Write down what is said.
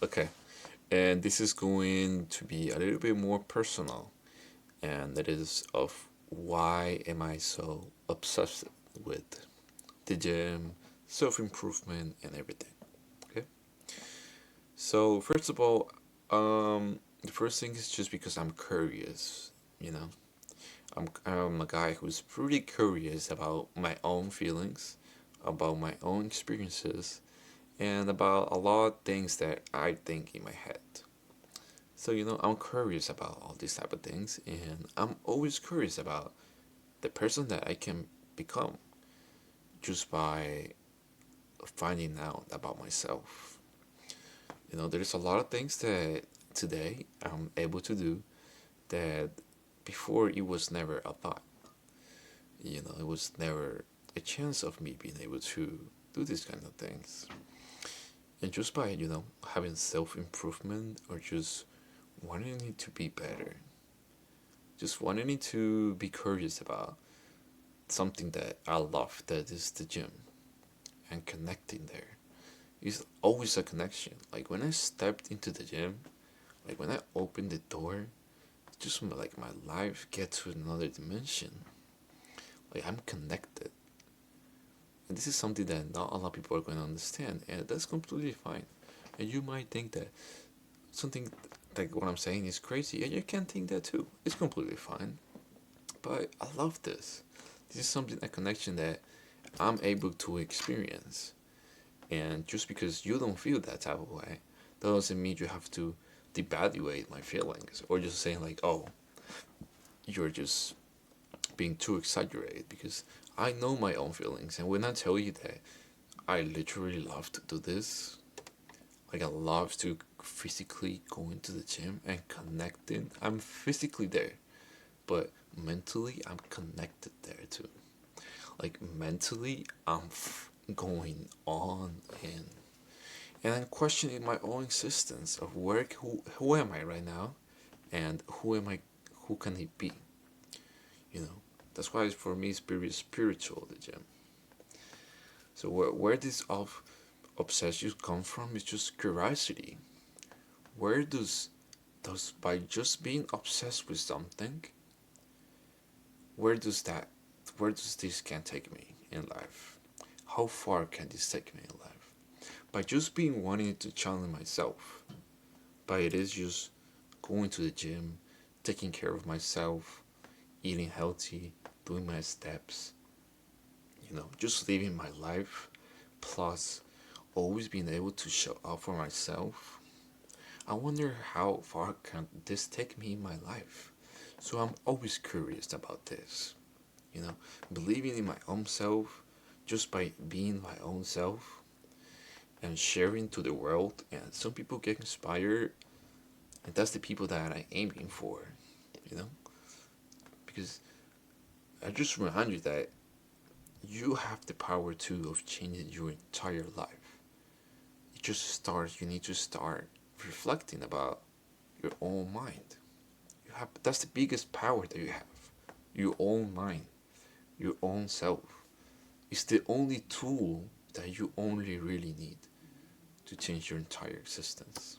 Okay, and this is going to be a little bit more personal, and that is of why am I so obsessed with the gym, self improvement, and everything. Okay, so first of all, the first thing is just because I'm curious. You know, I'm a guy who's pretty curious about my own feelings, about my own experiences, and about a lot of things that I think in my head. So, I'm curious about all these type of things, and I'm always curious about the person that I can become just by finding out about myself. There's a lot of things that today I'm able to do that before it was never a thought. It was never a chance of me being able to do these kind of things. And just by, having self improvement or just wanting it to be better, just wanting it to be curious about something that I love, that is the gym, and connecting there. It's always a connection. Like when I stepped into the gym, like when I opened the door, just like my life gets to another dimension. Like I'm connected. And this is something that not a lot of people are going to understand, and that's completely fine. And you might think that something like what I'm saying is crazy, and you can think that too. It's completely fine. But I love this. This is something, a connection that I'm able to experience. And just because you don't feel that type of way, that doesn't mean you have to devaluate my feelings or just saying like, oh, you're just being too exaggerated because I know my own feelings. And when I tell you that I literally love to do this, like I love to physically go into the gym and connecting, I'm physically there, but mentally I'm connected there too. Like mentally going on and I'm questioning my own existence of who am I right now, and who can it be? You know, that's why for me it's very spiritual, the gym. So where this of obsession come from is just curiosity. Where does by just being obsessed with something, where does that where does this can take me in life? How far can this take me in life? By just being wanting to challenge myself, by it is just going to the gym, taking care of myself, eating healthy, doing my steps, just living my life, plus always being able to show up for myself. I wonder how far can this take me in my life. So I'm always curious about this. You know, believing in my own self just by being my own self and sharing to the world. And some people get inspired, and that's the people that I'm aiming for. You know, because I just remind you that you have the power too of changing your entire life. It just starts. You need to start reflecting about your own mind. That's the biggest power that you have. Your own mind, your own self. It's the only tool that you only really need to change your entire existence.